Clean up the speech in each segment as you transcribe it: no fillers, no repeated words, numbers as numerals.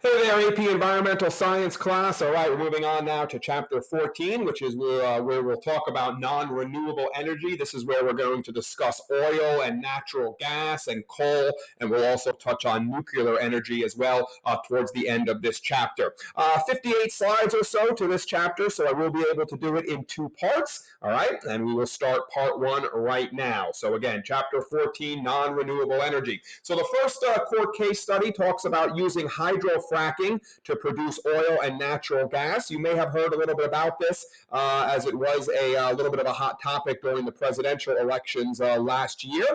Hey there, AP Environmental Science class. All right, we're moving on now to chapter 14, which is where we'll talk about non-renewable energy. This is where we're going to discuss oil and natural gas and coal, and we'll also touch on nuclear energy as well towards the end of this chapter. 58 slides or so to this chapter, so I will be able to do it in two parts. All right, and we will start part one right now. So again, chapter 14, non-renewable energy. So the first court case study talks about using hydrofracking to produce oil and natural gas. You may have heard a little bit about this as it was a little bit of a hot topic during the presidential elections last year.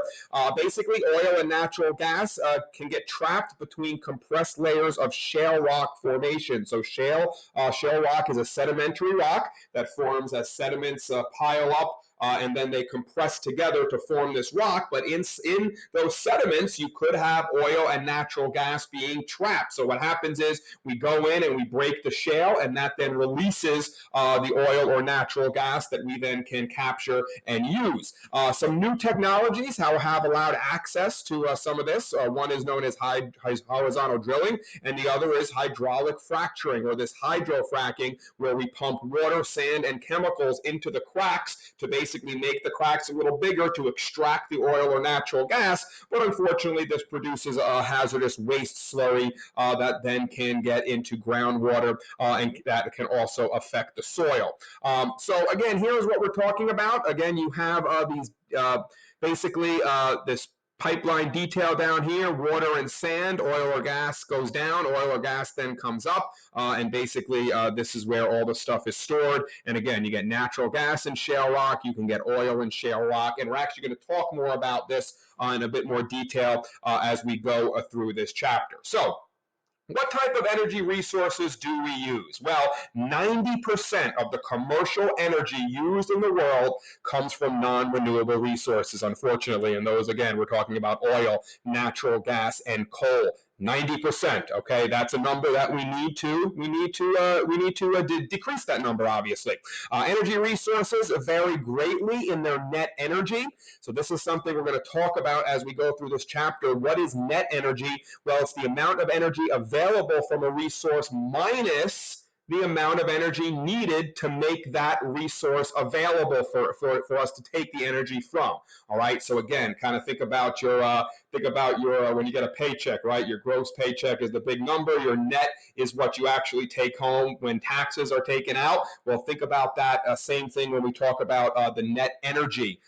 Basically, oil and natural gas can get trapped between compressed layers of shale rock formation. So shale rock is a sedimentary rock that forms as sediments pile up and then they compress together to form this rock. But in those sediments, you could have oil and natural gas being trapped. So what happens is we go in and we break the shale, and that then releases the oil or natural gas that we then can capture and use. Some new technologies have allowed access to some of this. One is known as horizontal drilling, and the other is hydraulic fracturing, or this hydrofracking, where we pump water, sand, and chemicals into the cracks to basically make the cracks a little bigger to extract the oil or natural gas. But unfortunately, this produces a hazardous waste slurry that then can get into groundwater and that can also affect the soil. So again, here's what we're talking about. Again, you have these basically this pipeline detail down here, water and sand, oil or gas goes down, oil or gas then comes up, and basically this is where all the stuff is stored. And again, you get natural gas in shale rock, you can get oil in shale rock, and we're actually going to talk more about this in a bit more detail as we go through this chapter. So what type of energy resources do we use? Well, 90% of the commercial energy used in the world comes from non-renewable resources, unfortunately. And those, again, we're talking about oil, natural gas, and coal. 90%. Okay, that's a number that we need to decrease that number. Obviously, energy resources vary greatly in their net energy. So this is something we're going to talk about as we go through this chapter. What is net energy? Well, it's the amount of energy available from a resource minus the amount of energy needed to make that resource available for us to take the energy from. All right. So again, kind of think about your when you get a paycheck, right? Your gross paycheck is the big number. Your net is what you actually take home when taxes are taken out. Well, think about that same thing when we talk about the net energy.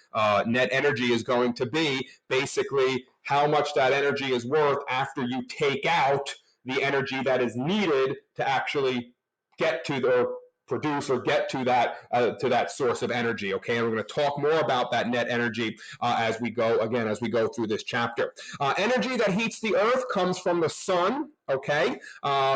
Net energy is going to be basically how much that energy is worth after you take out the energy that is needed to actually get to or produce or get to that source of energy. Okay, and we're going to talk more about that net energy as we go through this chapter. Energy that heats the earth comes from the sun. Okay,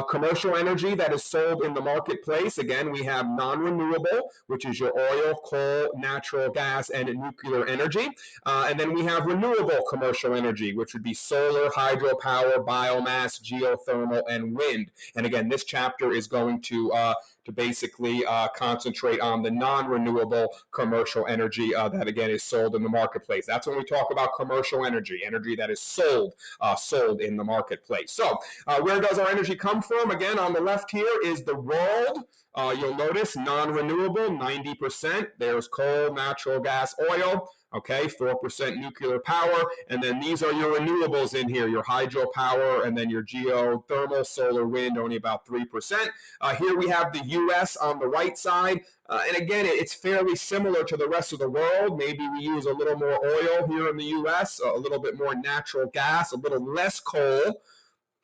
commercial energy that is sold in the marketplace. Again, we have non-renewable, which is your oil, coal, natural gas, and nuclear energy. And then we have renewable commercial energy, which would be solar, hydropower, biomass, geothermal, and wind. And again, this chapter is going to basically concentrate on the non-renewable commercial energy that again is sold in the marketplace. That's when we talk about commercial energy, energy that is sold in the marketplace. So where does our energy come from? Again, on the left here is the world. You'll notice non-renewable, 90%. There's coal, natural gas, oil. Okay, 4% nuclear power, and then these are your renewables in here, your hydropower, and then your geothermal, solar, wind, only about 3%. Here we have the U.S. on the right side, and again, it's fairly similar to the rest of the world. Maybe we use a little more oil here in the U.S., a little bit more natural gas, a little less coal,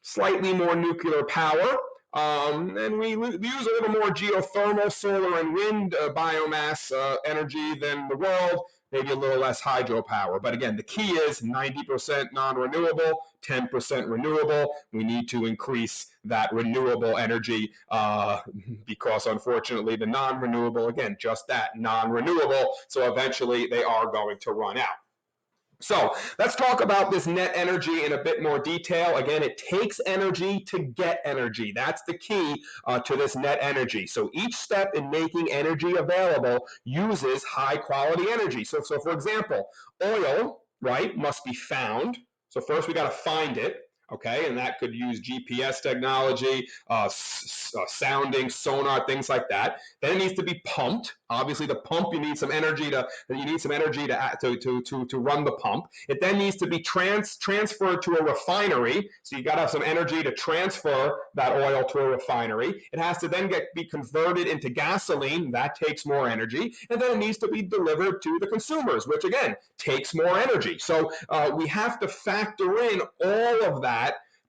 slightly more nuclear power. And we use a little more geothermal, solar, and wind biomass energy than the world, maybe a little less hydropower. But again, the key is 90% non-renewable, 10% renewable. We need to increase that renewable energy because unfortunately the non-renewable, again, just that, non-renewable. So eventually they are going to run out. So let's talk about this net energy in a bit more detail. Again, it takes energy to get energy. That's the key to this net energy. So each step in making energy available uses high quality energy. So for example, oil, right, must be found. So first we got to find it. Okay, and that could use GPS technology, sounding, sonar, things like that. Then it needs to be pumped. Obviously, the pump, you need some energy to run the pump. It then needs to be transferred to a refinery. So you got to have some energy to transfer that oil to a refinery. It has to then be converted into gasoline. That takes more energy, and then it needs to be delivered to the consumers, which again takes more energy. So we have to factor in all of that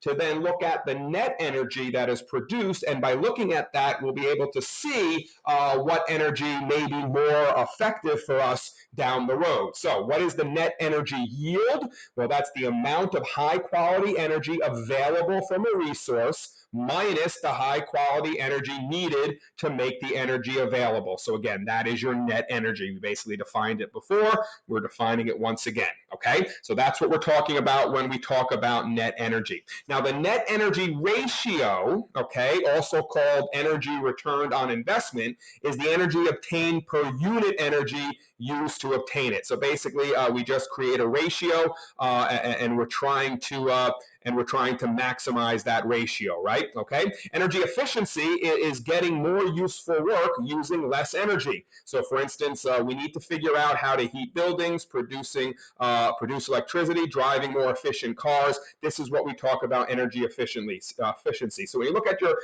to then look at the net energy that is produced. And by looking at that, we'll be able to see what energy may be more effective for us down the road. So what is the net energy yield? Well, that's the amount of high quality energy available from a resource minus the high quality energy needed to make the energy available. So again, that is your net energy. We basically defined it before. We're defining it once again, okay? So that's what we're talking about when we talk about net energy. Now, the net energy ratio, okay, also called energy returned on investment, is the energy obtained per unit energy used to obtain it. So basically, we just create a ratio, and we're trying to maximize that ratio, right? Okay. Energy efficiency is getting more useful work using less energy. So, for instance, we need to figure out how to heat buildings, produce electricity, driving more efficient cars. This is what we talk about energy efficiency. So when you look at your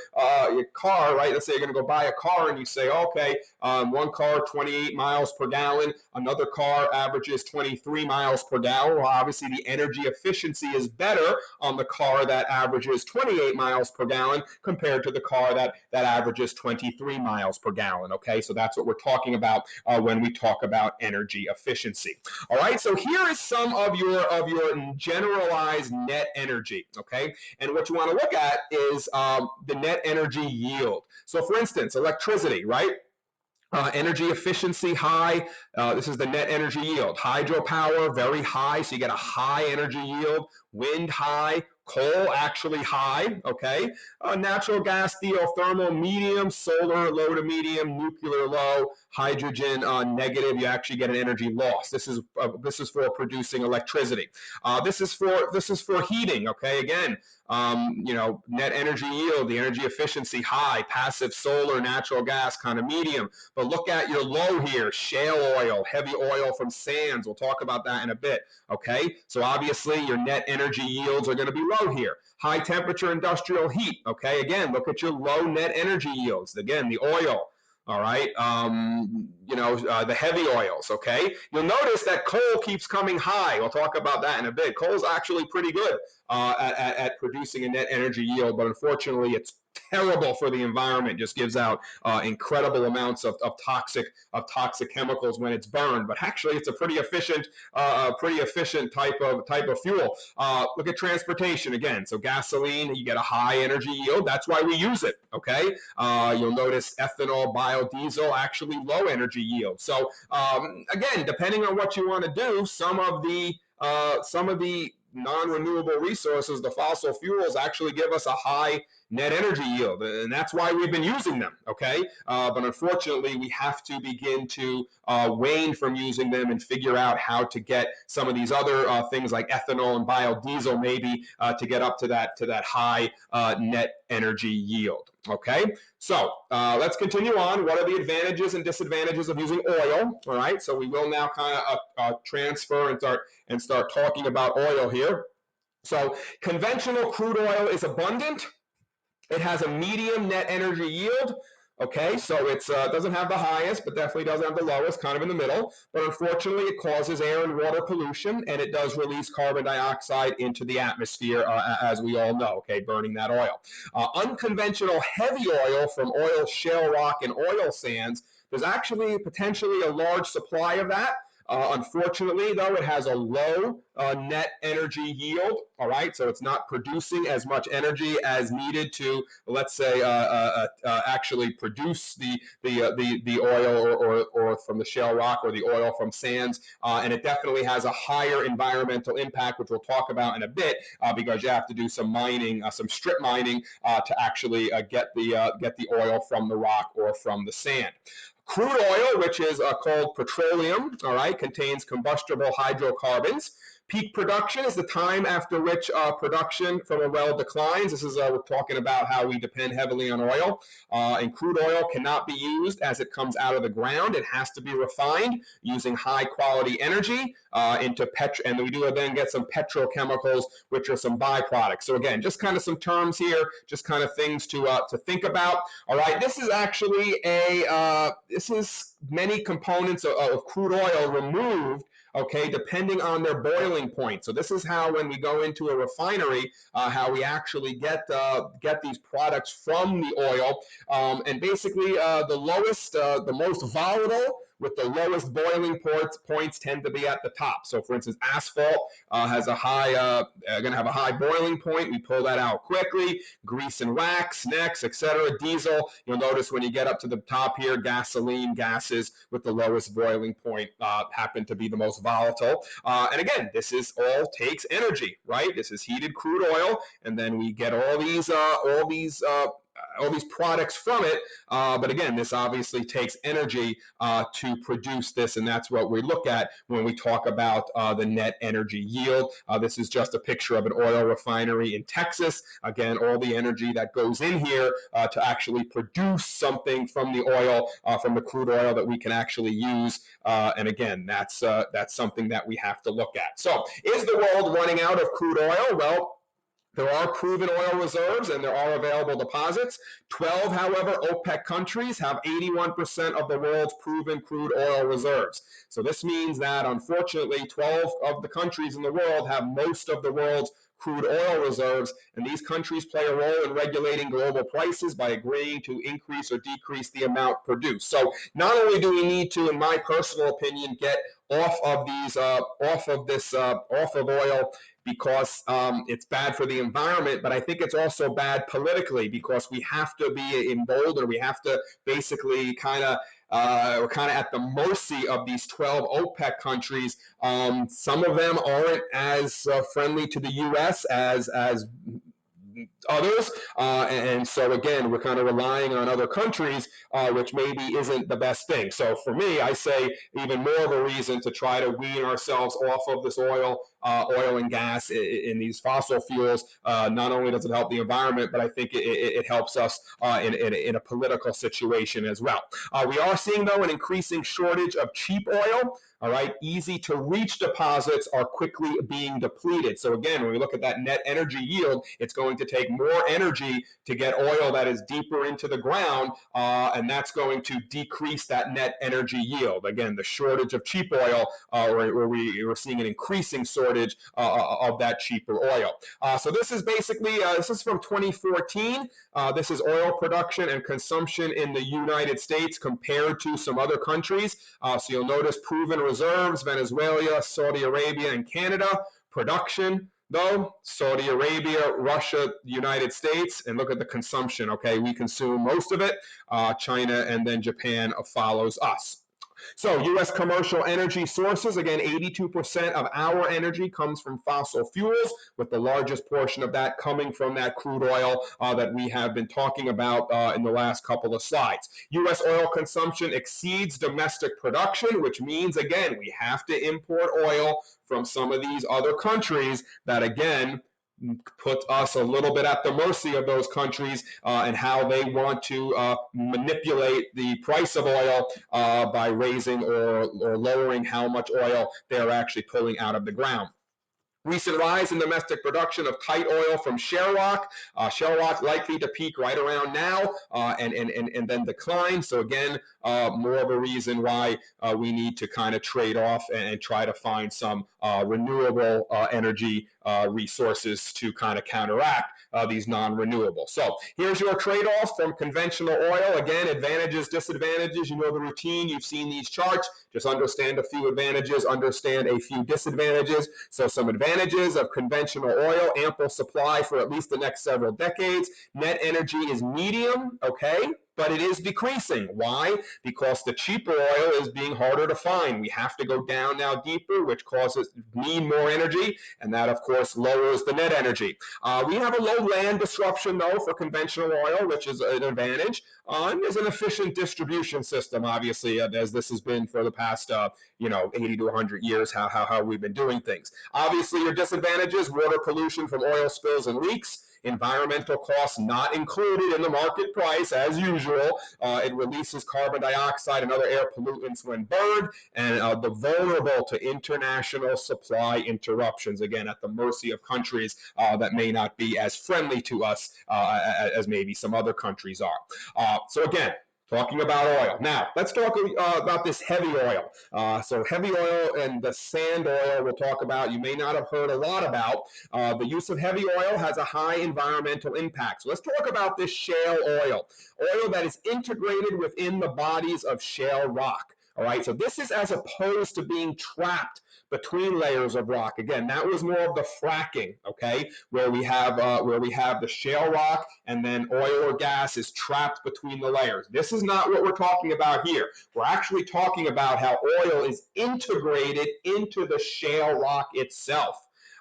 car, right? Let's say you're going to go buy a car, and you say, okay, one car 28 miles per gallon, another car averages 23 miles per gallon. Well, obviously the energy efficiency is better on the car that averages 28 miles per gallon compared to the car that averages 23 miles per gallon. Okay, so that's what we're talking about when we talk about energy efficiency. All right, so here is some of your generalized net energy. Okay, and what you want to look at is the net energy yield. So, for instance, electricity, right? Energy efficiency high. This is the net energy yield. Hydropower, very high, so you get a high energy yield. Wind high, coal actually high, okay? Natural gas, geothermal, medium, solar, low to medium, nuclear low, hydrogen negative, you actually get an energy loss. This is for producing electricity. This is for heating, okay? Again, net energy yield, the energy efficiency high, passive solar, natural gas kind of medium. But look at your low here, shale oil, heavy oil from sands. We'll talk about that in a bit, okay? So obviously your net energy yields are going to be low here. High temperature industrial heat, okay? Again, look at your low net energy yields. Again, the oil, all right? The heavy oils, okay? You'll notice that coal keeps coming high. We'll talk about that in a bit. Coal's actually pretty good at producing a net energy yield, but unfortunately it's terrible for the environment, just gives out incredible amounts of toxic chemicals when it's burned. But actually, it's a pretty efficient type of fuel. Look at transportation again. So gasoline, you get a high energy yield. That's why we use it. Okay. You'll notice ethanol, biodiesel, actually low energy yield. So again, depending on what you want to do, some of the non-renewable resources, the fossil fuels, actually give us a high net energy yield, and that's why we've been using them, okay? But unfortunately, we have to begin to wane from using them and figure out how to get some of these other things like ethanol and biodiesel maybe to get up to that high net energy yield, okay? So let's continue on. What are the advantages and disadvantages of using oil? All right, so we will now kind of transfer and start talking about oil here. So conventional crude oil is abundant. It has a medium net energy yield. Okay, so it doesn't have the highest, but definitely doesn't have the lowest, kind of in the middle. But unfortunately, it causes air and water pollution, and it does release carbon dioxide into the atmosphere, as we all know, okay, burning that oil. Unconventional heavy oil from oil, shale rock, and oil sands, there's actually potentially a large supply of that. Unfortunately, though, it has a low net energy yield, all right? So it's not producing as much energy as needed to, let's say, actually produce the oil or from the shale rock or the oil from sands. And it definitely has a higher environmental impact, which we'll talk about in a bit, because you have to do some mining, some strip mining to actually get the oil from the rock or from the sand. Crude oil, which is called petroleum, all right, contains combustible hydrocarbons. Peak production is the time after which production from a well declines. This is we're talking about how we depend heavily on oil. And crude oil cannot be used as it comes out of the ground. It has to be refined using high quality energy into and we do then get some petrochemicals, which are some byproducts. So again, just kind of some terms here, just kind of things to think about. All right, this is actually this is many components of crude oil removed, okay, depending on their boiling point. So this is how, when we go into a refinery, how we actually get these products from the oil. And basically, the most volatile with the lowest boiling points tend to be at the top. So for instance, asphalt has a high, going to have a high boiling point. We pull that out quickly. Grease and wax next, etc. Diesel, you'll notice when you get up to the top here, gasoline, gases with the lowest boiling point happen to be the most volatile. And again, this is all takes energy, right? This is heated crude oil, and then we get all these products from it. But again, this obviously takes energy to produce this, and that's what we look at when we talk about the net energy yield. This is just a picture of an oil refinery in Texas. Again, all the energy that goes in here to actually produce something from the oil, from the crude oil that we can actually use. And again, that's something that we have to look at. So, is the world running out of crude oil? Well, there are proven oil reserves and there are available deposits. 12, however, OPEC countries have 81% of the world's proven crude oil reserves. So this means that, unfortunately, 12 of the countries in the world have most of the world's crude oil reserves, and these countries play a role in regulating global prices by agreeing to increase or decrease the amount produced. So not only do we need to, in my personal opinion, get off of oil because it's bad for the environment, but I think it's also bad politically because we have to be emboldened. We have to basically we're kind of at the mercy of these 12 OPEC countries. Some of them aren't as friendly to the U.S. as others, and so again, we're kind of relying on other countries, which maybe isn't the best thing. So for me, I say even more of a reason to try to wean ourselves off of this oil and gas in these fossil fuels. Not only does it help the environment, but I think it helps us in a political situation as well. We are seeing, though, an increasing shortage of cheap oil. All right, easy to reach deposits are quickly being depleted. So again, when we look at that net energy yield, it's going to take more energy to get oil that is deeper into the ground, and that's going to decrease that net energy yield. Again, the shortage of cheap oil, where we're seeing an increasing shortage of that cheaper oil. So this is basically, this is from 2014. This is oil production and consumption in the United States compared to some other countries. So you'll notice proven reserves, Venezuela, Saudi Arabia, and Canada. Production, though, Saudi Arabia, Russia, United States, and look at the consumption, okay? We consume most of it. China and then Japan follows us. So U.S. commercial energy sources, again, 82% of our energy comes from fossil fuels, with the largest portion of that coming from that crude oil that we have been talking about in the last couple of slides. U.S. oil consumption exceeds domestic production, which means, again, we have to import oil from some of these other countries that, again, put us a little bit at the mercy of those countries and how they want to manipulate the price of oil by raising or lowering how much oil they're actually pulling out of the ground. Recent rise in domestic production of tight oil from shale rock. Shale rock likely to peak right around now and then decline. So again, more of a reason why we need to kind of trade off and try to find some renewable energy resources to kind of counteract these non-renewable. So here's your trade-offs from conventional oil. Again, advantages, disadvantages. You know the routine. You've seen these charts. Just understand a few advantages, understand a few disadvantages. So some advantages of conventional oil: ample supply for at least the next several decades. Net energy is medium, okay? but it is decreasing. Why? Because the cheaper oil is being harder to find. We have to go down now deeper, which causes need more energy, and that, of course, lowers the net energy. We have a low land disruption, though, for conventional oil, which is an advantage. And there's an efficient distribution system, obviously, as this has been for the past 80 to 100 years, how we've been doing things. Obviously, your disadvantages: water pollution from oil spills and leaks, environmental costs not included in the market price as usual. It releases carbon dioxide and other air pollutants when burned, and they're vulnerable to international supply interruptions, again, at the mercy of countries that may not be as friendly to us as maybe some other countries are. So again, talking about oil. Now, let's talk about this heavy oil. So heavy oil and the sand oil we'll talk about, you may not have heard a lot about. The use of heavy oil has a high environmental impact. So let's talk about this shale oil that is integrated within the bodies of shale rock. All right, so this is as opposed to being trapped between layers of rock. Again, that was more of the fracking, okay, where we have the shale rock and then oil or gas is trapped between the layers. This is not what we're talking about here. We're actually talking about how oil is integrated into the shale rock itself.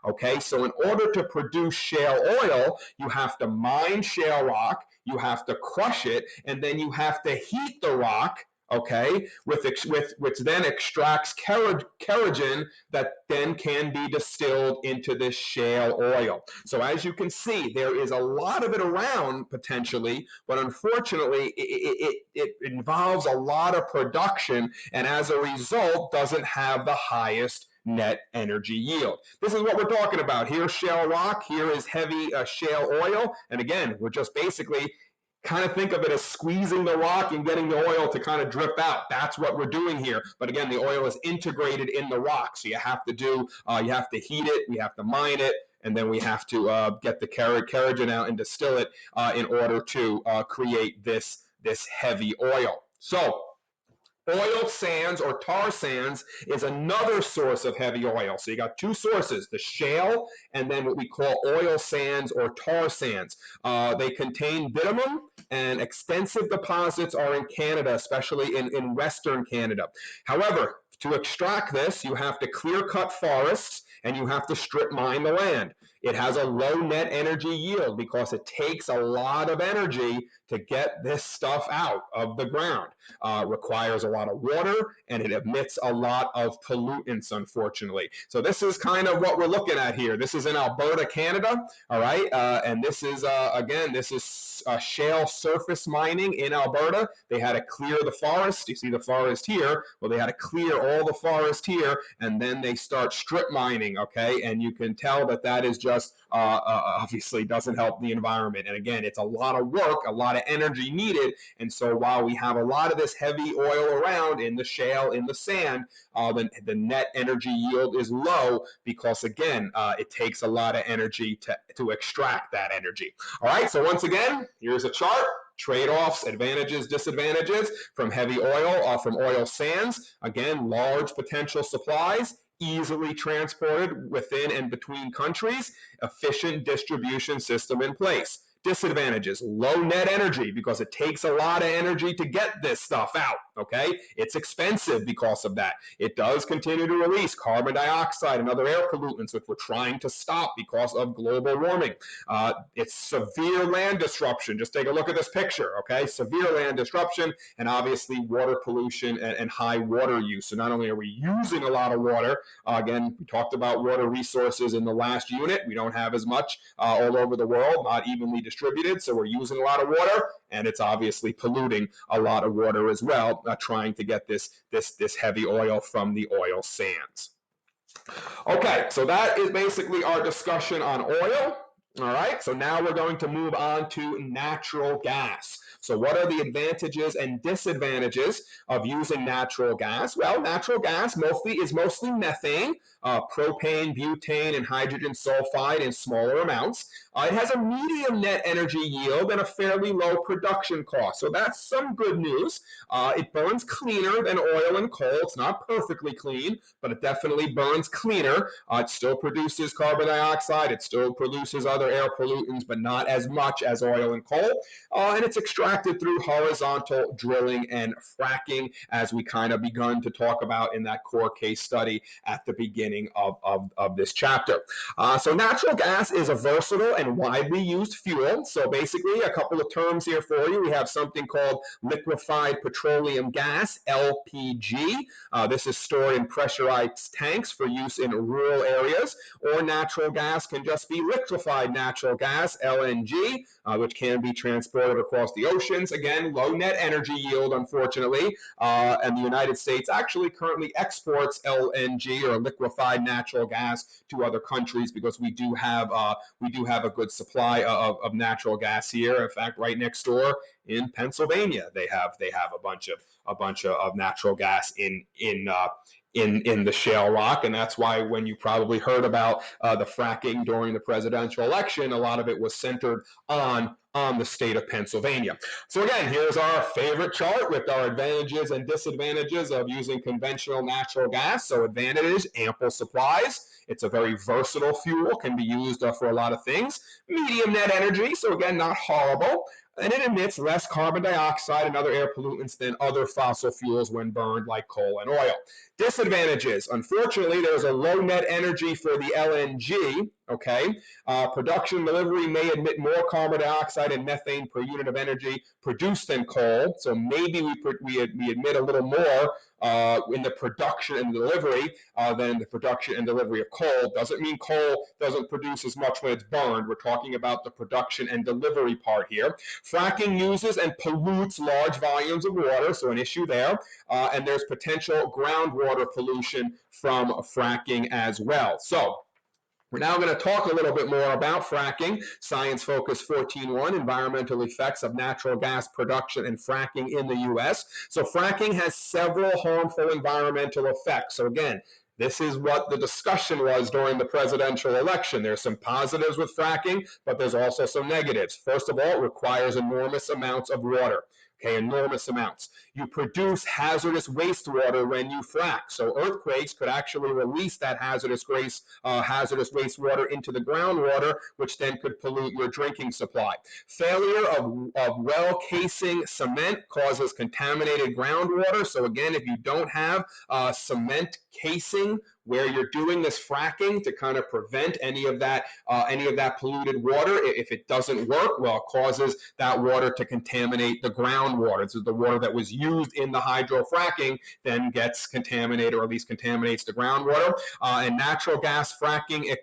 Okay, so in order to produce shale oil, you have to mine shale rock, you have to crush it, and then you have to heat the rock, okay, which then extracts kerogen that then can be distilled into this shale oil. So as you can see, there is a lot of it around potentially, but unfortunately, it involves a lot of production, and as a result, doesn't have the highest net energy yield. This is what we're talking about. Here's shale rock, here is heavy shale oil, and again, we're just basically kind of think of it as squeezing the rock and getting the oil to kind of drip out. That's what we're doing here. But again, the oil is integrated in the rock, so you have to heat it, we have to mine it, and then we have to get the kerogen out and distill it in order to create this heavy oil. So oil sands or tar sands is another source of heavy oil. So you got two sources, the shale and then what we call oil sands or tar sands. They contain bitumen, and extensive deposits are in Canada, especially in Western Canada. However, to extract this, you have to clear cut forests and you have to strip mine the land. It has a low net energy yield because it takes a lot of energy to get this stuff out of the ground. Requires a lot of water, and it emits a lot of pollutants, unfortunately. So this is kind of what we're looking at here. This is in Alberta, Canada, all right? And this is, again, this is shale surface mining in Alberta. They had to clear the forest. You see the forest here. Well, they had to clear all the forest here, and then they start strip mining, okay? And you can tell that that is just obviously doesn't help the environment. And again, it's a lot of work, a lot of energy needed. And so while we have a lot of this heavy oil around in the shale, in the sand, the net energy yield is low because, again, it takes a lot of energy to extract that energy. All right, so once again, here's a chart. Trade-offs, advantages, disadvantages from heavy oil, from oil sands. Again, large potential supplies, easily transported within and between countries, efficient distribution system in place. Disadvantages: low net energy because it takes a lot of energy to get this stuff out, okay? It's expensive because of that. It does continue to release carbon dioxide and other air pollutants, which we're trying to stop because of global warming. It's severe land disruption. Just take a look at this picture, okay? Severe land disruption, and obviously water pollution and high water use. So not only are we using a lot of water, again, we talked about water resources in the last unit. We don't have as much all over the world, not evenly distributed, so we're using a lot of water, and it's obviously polluting a lot of water as well, trying to get this heavy oil from the oil sands. Okay, so that is basically our discussion on oil. All right, so now we're going to move on to natural gas. So what are the advantages and disadvantages of using natural gas? Well, natural gas is mostly methane, propane, butane, and hydrogen sulfide in smaller amounts. It has a medium net energy yield and a fairly low production cost. So that's some good news. It burns cleaner than oil and coal. It's not perfectly clean, but it definitely burns cleaner. It still produces carbon dioxide. It still produces other other air pollutants, but not as much as oil and coal. And it's extracted through horizontal drilling and fracking, as we kind of begun to talk about in that core case study at the beginning of this chapter. So natural gas is a versatile and widely used fuel. So basically, a couple of terms here for you. We have something called liquefied petroleum gas, LPG. This is stored in pressurized tanks for use in rural areas. Or natural gas can just be liquefied natural gas, LNG, which can be transported across the oceans. Again, low net energy yield, unfortunately. And the United States actually currently exports LNG, or liquefied natural gas, to other countries because we do have a good supply of natural gas here. In fact, right next door in Pennsylvania, they have a bunch of natural gas in the shale rock, and that's why when you probably heard about the fracking during the presidential election, a lot of it was centered on the state of Pennsylvania. So again, here's our favorite chart with our advantages and disadvantages of using conventional natural gas. So advantages: ample supplies. It's a very versatile fuel, can be used for a lot of things. Medium net energy, so again, not horrible. And it emits less carbon dioxide and other air pollutants than other fossil fuels when burned, like coal and oil. Disadvantages: unfortunately, there's a low net energy for the LNG. Okay, production and delivery may emit more carbon dioxide and methane per unit of energy produced than coal. So maybe we emit a little more in the production and delivery than the production and delivery of coal. Doesn't mean coal doesn't produce as much when it's burned. We're talking about the production and delivery part here. Fracking uses and pollutes large volumes of water, so an issue there. And there's potential groundwater pollution from fracking as well. So we're now going to talk a little bit more about fracking. Science Focus 14.1, environmental effects of natural gas production and fracking in the U.S. So fracking has several harmful environmental effects. So again, this is what the discussion was during the presidential election. There's some positives with fracking, but there's also some negatives. First of all, it requires enormous amounts of water. Okay, enormous amounts. You produce hazardous wastewater when you frack. So earthquakes could actually release that hazardous wastewater into the groundwater, which then could pollute your drinking supply. Failure of well casing cement causes contaminated groundwater. So again, if you don't have cement casing where you're doing this fracking to kind of prevent any of that polluted water, if it doesn't work, well, it causes that water to contaminate the groundwater. So the water that was used in the hydrofracking then gets contaminated, or at least contaminates the groundwater. And natural gas fracking, it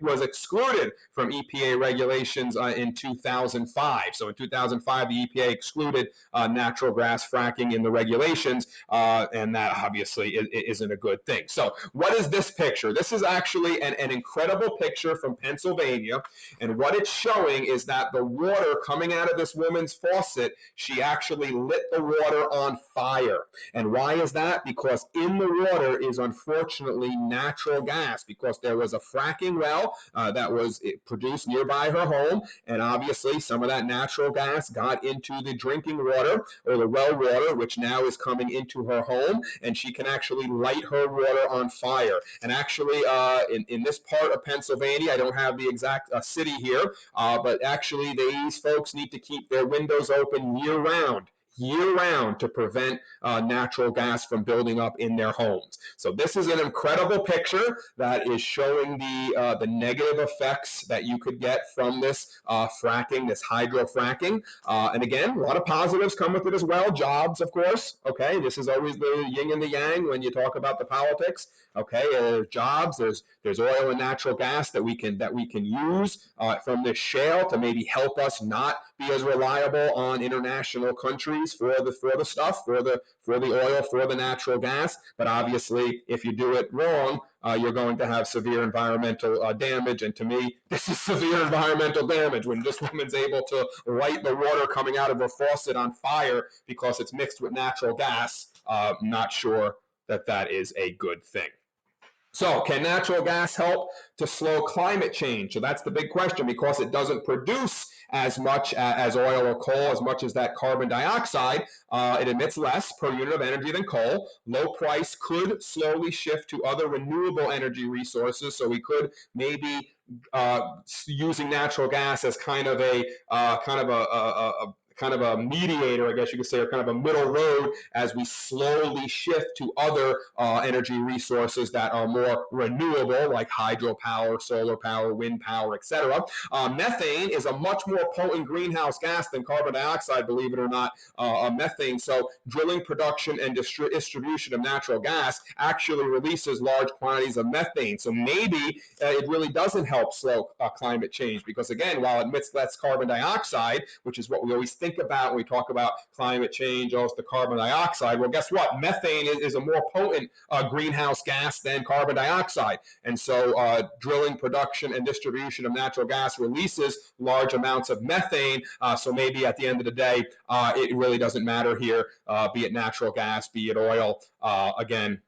was excluded from EPA regulations in 2005. So in 2005, the EPA excluded natural gas fracking in the regulations, and that obviously isn't a good thing. So what is this picture? This is actually an incredible picture from Pennsylvania, and what it's showing is that the water coming out of this woman's faucet, she actually lit the water on fire. And why is that? Because in the water is unfortunately natural gas, because there was a fracking well that was produced nearby her home, and obviously some of that natural gas got into the drinking water, or the well water, which now is coming into her home, and she can actually light her water on fire. And actually, in this part of Pennsylvania, I don't have the exact city here, but actually these folks need to keep their windows open year-round to prevent natural gas from building up in their homes. So this is an incredible picture that is showing the negative effects that you could get from this fracking, this hydrofracking. And again, a lot of positives come with it as well. Jobs, of course. Okay, this is always the yin and the yang when you talk about the politics. Okay, there's jobs. There's oil and natural gas that we can use from this shale to maybe help us not be as reliable on international countries for the stuff, for the oil, for the natural gas. But obviously, if you do it wrong, you're going to have severe environmental damage. And to me, this is severe environmental damage when this woman's able to light the water coming out of her faucet on fire because it's mixed with natural gas. Not sure that is a good thing. So can natural gas help to slow climate change? So that's the big question, because it doesn't produce as much as oil or coal, as much as that carbon dioxide. It emits less per unit of energy than coal. Low price could slowly shift to other renewable energy resources. So we could maybe using natural gas as kind of a kind of a mediator, I guess you could say, or kind of a middle road as we slowly shift to other energy resources that are more renewable, like hydropower, solar power, wind power, etc. Methane is a much more potent greenhouse gas than carbon dioxide, believe it or not, methane. So drilling, production, and distribution of natural gas actually releases large quantities of methane. So maybe it really doesn't help slow climate change, because again, while it emits less carbon dioxide, which is what we always think about when we talk about climate change, oh, it's the carbon dioxide. Well, guess what? Methane is a more potent greenhouse gas than carbon dioxide. And so drilling, production, and distribution of natural gas releases large amounts of methane. So maybe at the end of the day, it really doesn't matter here, be it natural gas, be it oil. Again,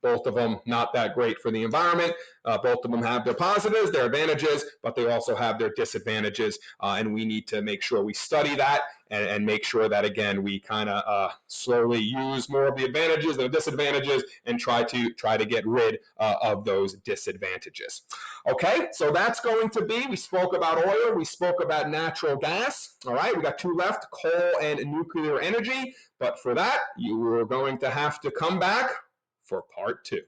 both of them not that great for the environment. Both of them have their positives, their advantages, but they also have their disadvantages. And we need to make sure we study that and make sure that, again, we kind of slowly use more of the advantages than the disadvantages and try to get rid of those disadvantages. Okay, so that's going to be, we spoke about oil, we spoke about natural gas. All right, we got two left, coal and nuclear energy. But for that, you are going to have to come back for part 2.